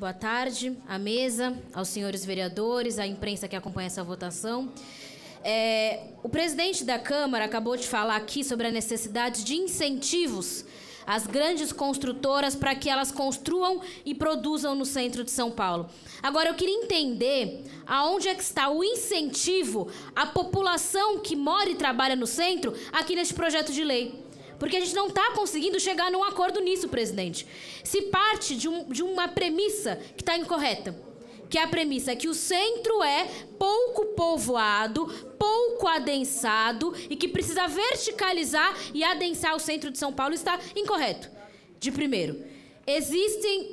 boa tarde à mesa, aos senhores vereadores, à imprensa que acompanha essa votação. O presidente da Câmara acabou de falar aqui sobre a necessidade de incentivos às grandes construtoras para que elas construam e produzam no centro de São Paulo. Agora, eu queria entender aonde é que está o incentivo à população que mora e trabalha no centro aqui nesse projeto de lei. Porque a gente não está conseguindo chegar num acordo nisso, presidente. Se parte de uma premissa que está incorreta, que é a premissa que o centro é pouco povoado, pouco adensado e que precisa verticalizar e adensar o centro de São Paulo, está incorreto. De primeiro, existem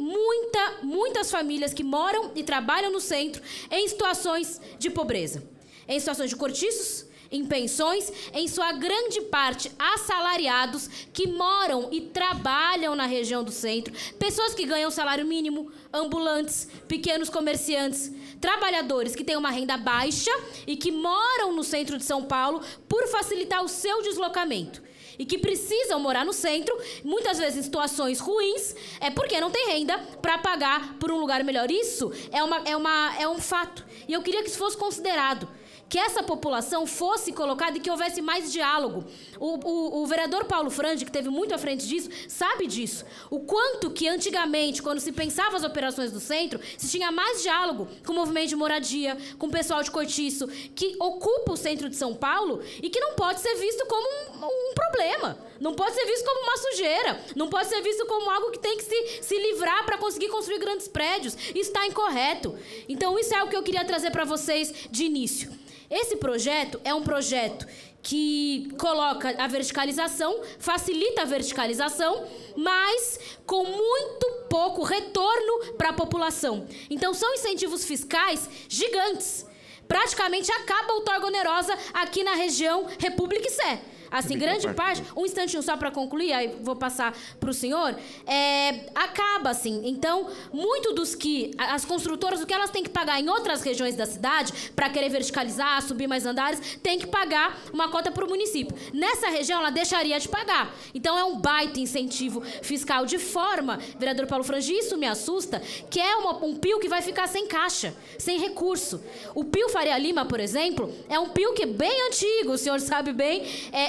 muitas famílias que moram e trabalham no centro em situações de pobreza, em situações de cortiços, em pensões, em sua grande parte assalariados que moram e trabalham na região do centro, pessoas que ganham salário mínimo, ambulantes, pequenos comerciantes, trabalhadores que têm uma renda baixa e que moram no centro de São Paulo por facilitar o seu deslocamento. E que precisam morar no centro, muitas vezes em situações ruins, porque não tem renda para pagar por um lugar melhor. Isso é um fato. E eu queria que isso fosse considerado. Que essa população fosse colocada e que houvesse mais diálogo. O vereador Paulo Frandi, que esteve muito à frente disso, sabe disso. O quanto que antigamente, quando se pensava as operações do centro, se tinha mais diálogo com o movimento de moradia, com o pessoal de cortiço, que ocupa o centro de São Paulo e que não pode ser visto como um problema. Não pode ser visto como uma sujeira. Não pode ser visto como algo que tem que se livrar para conseguir construir grandes prédios. Isso está incorreto. Então, isso é algo que eu queria trazer para vocês de início. Esse projeto é um projeto que coloca a verticalização, facilita a verticalização, mas com muito pouco retorno para a população. Então, são incentivos fiscais gigantes. Praticamente acaba a outorga onerosa aqui na região República e Sé. Assim, grande parte... Um instantinho só para concluir, aí vou passar para o senhor. Acaba, assim. Então, muito dos que... As construtoras, o que elas têm que pagar em outras regiões da cidade, para querer verticalizar, subir mais andares, tem que pagar uma cota para o município. Nessa região, ela deixaria de pagar. Então, é um baita incentivo fiscal. De forma, vereador Paulo Frandi, isso me assusta, que é um PIO que vai ficar sem caixa, sem recurso. O PIO Faria Lima, por exemplo, é um PIO que é bem antigo, o senhor sabe bem,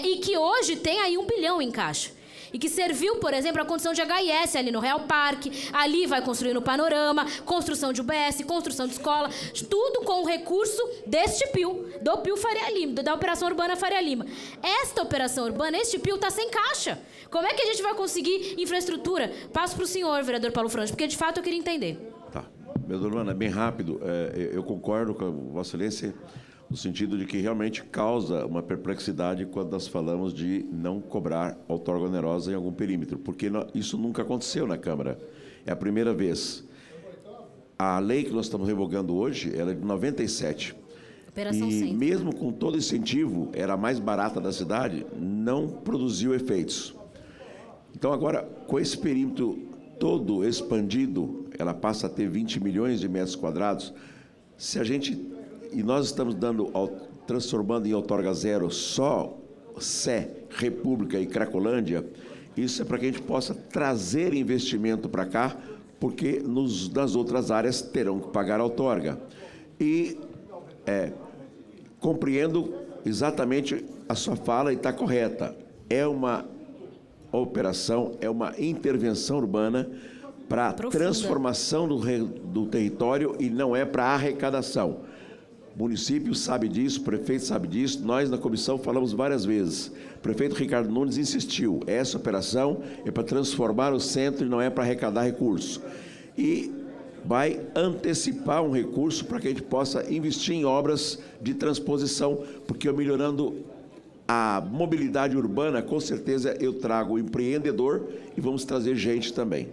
e que hoje tem aí 1 bilhão em caixa. E que serviu, por exemplo, a condição de HIS ali no Real Parque, ali vai construir no Panorama, construção de UBS, construção de escola, tudo com o recurso deste PIO, do PIO Faria Lima, da Operação Urbana Faria Lima. Esta operação urbana, este PIO está sem caixa. Como é que a gente vai conseguir infraestrutura? Passo para o senhor, vereador Paulo Frandi, porque de fato eu queria entender. Tá. Vereador Urbana, bem rápido, eu concordo com a Vossa Excelência, no sentido de que realmente causa uma perplexidade quando nós falamos de não cobrar outorga onerosa em algum perímetro, porque isso nunca aconteceu na Câmara. É a primeira vez. A lei que nós estamos revogando hoje, ela é de 97. Operação e Centro, mesmo com todo incentivo, era a mais barata da cidade, não produziu efeitos. Então, agora, com esse perímetro todo expandido, ela passa a ter 20 milhões de metros quadrados. Se a gente... E nós estamos transformando em outorga zero só Sé, República e Cracolândia. Isso é para que a gente possa trazer investimento para cá, porque nas outras áreas terão que pagar a outorga. E compreendo exatamente a sua fala e está correta. É uma operação, é uma intervenção urbana para transformação do território e não é para arrecadação. O município sabe disso, o prefeito sabe disso, nós na comissão falamos várias vezes. O prefeito Ricardo Nunes insistiu, essa operação é para transformar o centro e não é para arrecadar recursos. E vai antecipar um recurso para que a gente possa investir em obras de transposição, porque melhorando a mobilidade urbana, com certeza eu trago o empreendedor e vamos trazer gente também.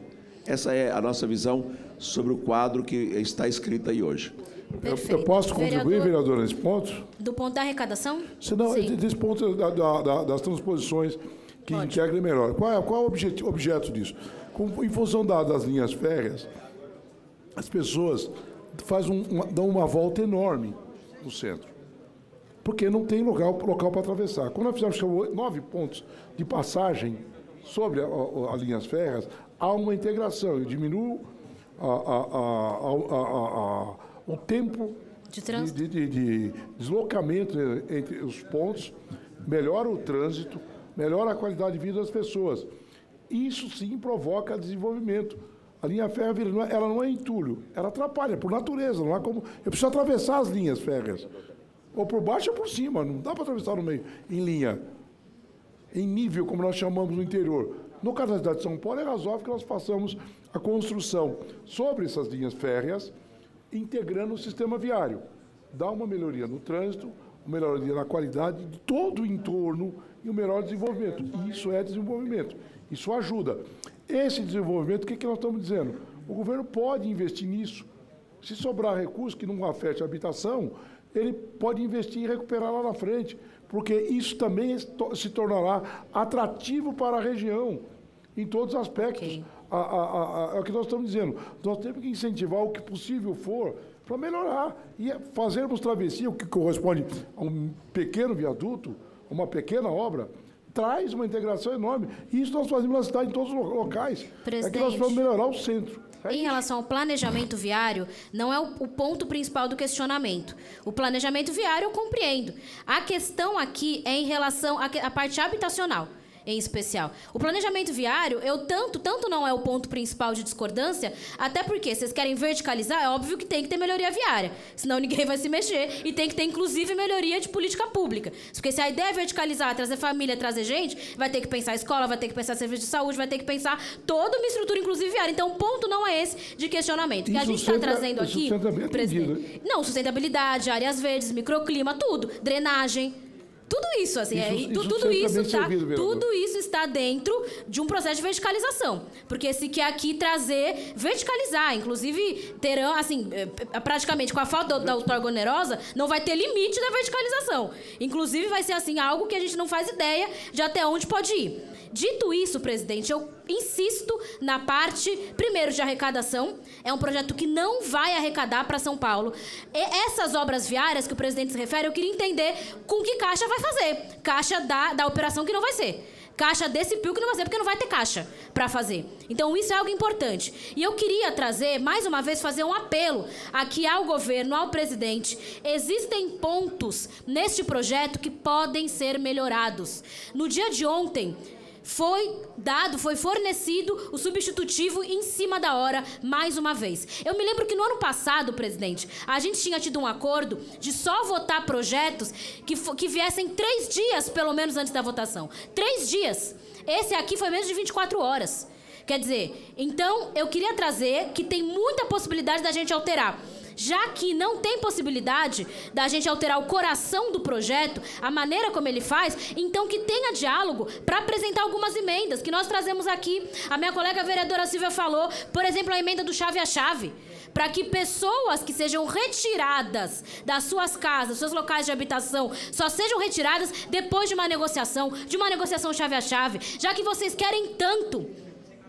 Essa é a nossa visão sobre o quadro que está escrito aí hoje. Eu posso contribuir, vereador, nesse ponto? Do ponto da arrecadação? Senão, desse ponto das transposições que integrem melhor. Qual é o objeto disso? Em função das linhas férreas, as pessoas dão uma volta enorme no centro, porque não tem local para atravessar. Quando nós fizemos 9 pontos de passagem sobre as linhas férreas, há uma integração e diminui o tempo de deslocamento entre os pontos, melhora o trânsito, melhora a qualidade de vida das pessoas. Isso sim provoca desenvolvimento. A linha férrea ela não é entulho, ela atrapalha por natureza, não é como... Eu preciso atravessar as linhas férreas, ou por baixo ou por cima, não dá para atravessar no meio, em linha, em nível, como nós chamamos no interior. No caso da cidade de São Paulo, é razoável que nós façamos a construção sobre essas linhas férreas, integrando o sistema viário. Dá uma melhoria no trânsito, uma melhoria na qualidade de todo o entorno e um melhor desenvolvimento. E isso é desenvolvimento, isso ajuda. Esse desenvolvimento, o que nós estamos dizendo? O governo pode investir nisso. Se sobrar recurso que não afete a habitação, ele pode investir e recuperar lá na frente, porque isso também se tornará atrativo para a região, em todos os aspectos. Okay. É o que nós estamos dizendo. Nós temos que incentivar o que possível for para melhorar. E fazermos travessia, o que corresponde a um pequeno viaduto, uma pequena obra, traz uma integração enorme. E isso nós fazemos na cidade, em todos os locais. Presidente, é que nós vamos melhorar o centro. Em relação ao planejamento viário, não é o ponto principal do questionamento. O planejamento viário eu compreendo. A questão aqui é em relação à parte habitacional, em especial. O planejamento viário, tanto não é o ponto principal de discordância, até porque vocês querem verticalizar, é óbvio que tem que ter melhoria viária, senão ninguém vai se mexer, e tem que ter, inclusive, melhoria de política pública. Porque se a ideia é verticalizar, trazer família, trazer gente, vai ter que pensar escola, vai ter que pensar serviço de saúde, vai ter que pensar toda uma estrutura, inclusive viária. Então, o ponto não é esse de questionamento. O que a gente está trazendo aqui... Presidente, não, sustentabilidade, áreas verdes, microclima, tudo, drenagem... Tudo isso, assim, tudo isso está dentro de um processo de verticalização. Porque se quer aqui trazer, verticalizar, inclusive terão, assim, praticamente com a falta da outorga onerosa, não vai ter limite da verticalização. Inclusive vai ser, assim, algo que a gente não faz ideia de até onde pode ir. Dito isso, presidente, eu insisto na parte, primeiro, de arrecadação. É um projeto que não vai arrecadar para São Paulo. E essas obras viárias que o presidente se refere, eu queria entender com que caixa vai fazer. Caixa da operação que não vai ser. Caixa desse PIL que não vai ser, porque não vai ter caixa para fazer. Então, isso é algo importante. E eu queria trazer, mais uma vez, fazer um apelo aqui ao governo, ao presidente. Existem pontos neste projeto que podem ser melhorados. No dia de ontem... foi fornecido o substitutivo em cima da hora, mais uma vez. Eu me lembro que no ano passado, presidente, a gente tinha tido um acordo de só votar projetos que viessem 3 dias, pelo menos, antes da votação. 3 dias. Esse aqui foi menos de 24 horas. Quer dizer, então, eu queria trazer que tem muita possibilidade da gente alterar. Já que não tem possibilidade da gente alterar o coração do projeto, a maneira como ele faz, então que tenha diálogo para apresentar algumas emendas que nós trazemos aqui. A minha colega vereadora Silvia falou, por exemplo, a emenda do chave a chave, para que pessoas que sejam retiradas das suas casas, seus locais de habitação, só sejam retiradas depois de uma negociação chave a chave, já que vocês querem tanto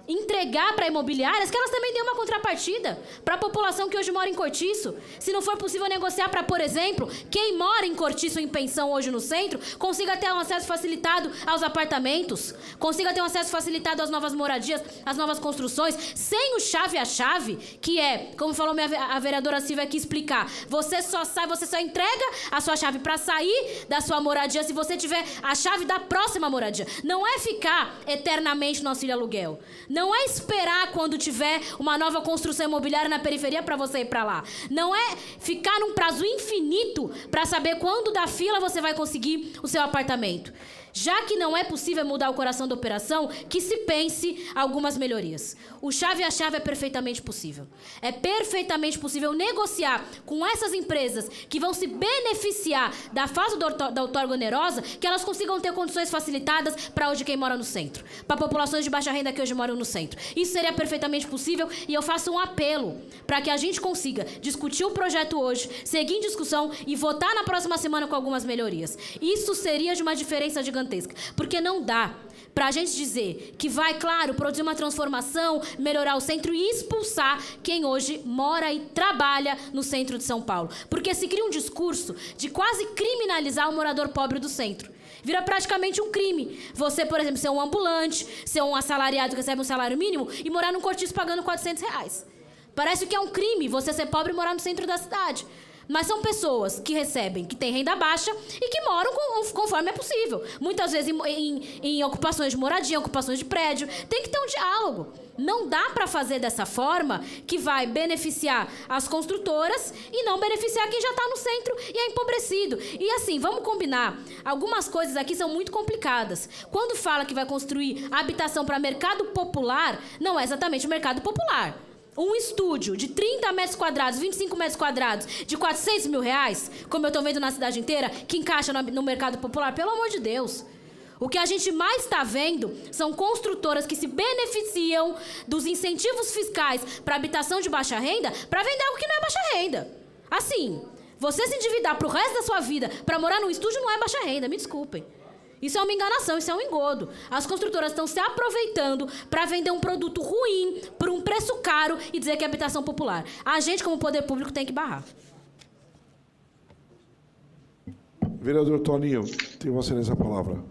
entregar para imobiliárias, que elas também dêem uma contrapartida para a população que hoje mora em Cortiço. Se não for possível negociar para, por exemplo, quem mora em Cortiço em pensão hoje no centro, consiga ter um acesso facilitado aos apartamentos, consiga ter um acesso facilitado às novas moradias, às novas construções, sem o chave a chave, que é, como falou a vereadora Silvia aqui explicar, você só entrega a sua chave para sair da sua moradia se você tiver a chave da próxima moradia. Não é ficar eternamente no auxílio aluguel. Não é esperar quando tiver uma nova construção imobiliária na periferia para você ir para lá. Não é ficar num prazo infinito para saber quando da fila você vai conseguir o seu apartamento. Já que não é possível mudar o coração da operação, que se pense algumas melhorias. O chave a chave é perfeitamente possível. É perfeitamente possível negociar com essas empresas que vão se beneficiar da fase da outorga onerosa, que elas consigam ter condições facilitadas para hoje quem mora no centro. Para populações de baixa renda que hoje moram no centro. Isso seria perfeitamente possível e eu faço um apelo para que a gente consiga discutir o projeto hoje, seguir em discussão e votar na próxima semana com algumas melhorias. Isso seria de uma diferença gigantesca. Porque não dá para a gente dizer que vai, claro, produzir uma transformação, melhorar o centro e expulsar quem hoje mora e trabalha no centro de São Paulo. Porque se cria um discurso de quase criminalizar o morador pobre do centro. Vira praticamente um crime. Você, por exemplo, ser um ambulante, ser um assalariado que recebe um salário mínimo e morar num cortiço pagando R$400. Parece que é um crime você ser pobre e morar no centro da cidade. Mas são pessoas que recebem, que têm renda baixa e que moram conforme é possível. Muitas vezes em ocupações de moradia, ocupações de prédio. Tem que ter um diálogo. Não dá para fazer dessa forma que vai beneficiar as construtoras e não beneficiar quem já está no centro e é empobrecido. E assim, vamos combinar. Algumas coisas aqui são muito complicadas. Quando fala que vai construir habitação para mercado popular, não é exatamente o mercado popular. Um estúdio de 30 metros quadrados, 25 metros quadrados, de 400 mil reais, como eu estou vendo na cidade inteira, que encaixa no mercado popular, pelo amor de Deus. O que a gente mais está vendo são construtoras que se beneficiam dos incentivos fiscais para habitação de baixa renda para vender algo que não é baixa renda. Assim, você se endividar para o resto da sua vida para morar num estúdio não é baixa renda, me desculpem. Isso é uma enganação, isso é um engodo. As construtoras estão se aproveitando para vender um produto ruim por um preço caro e dizer que é habitação popular. A gente, como poder público, tem que barrar. Vereador Toninho, tem Vossa Excelência a palavra.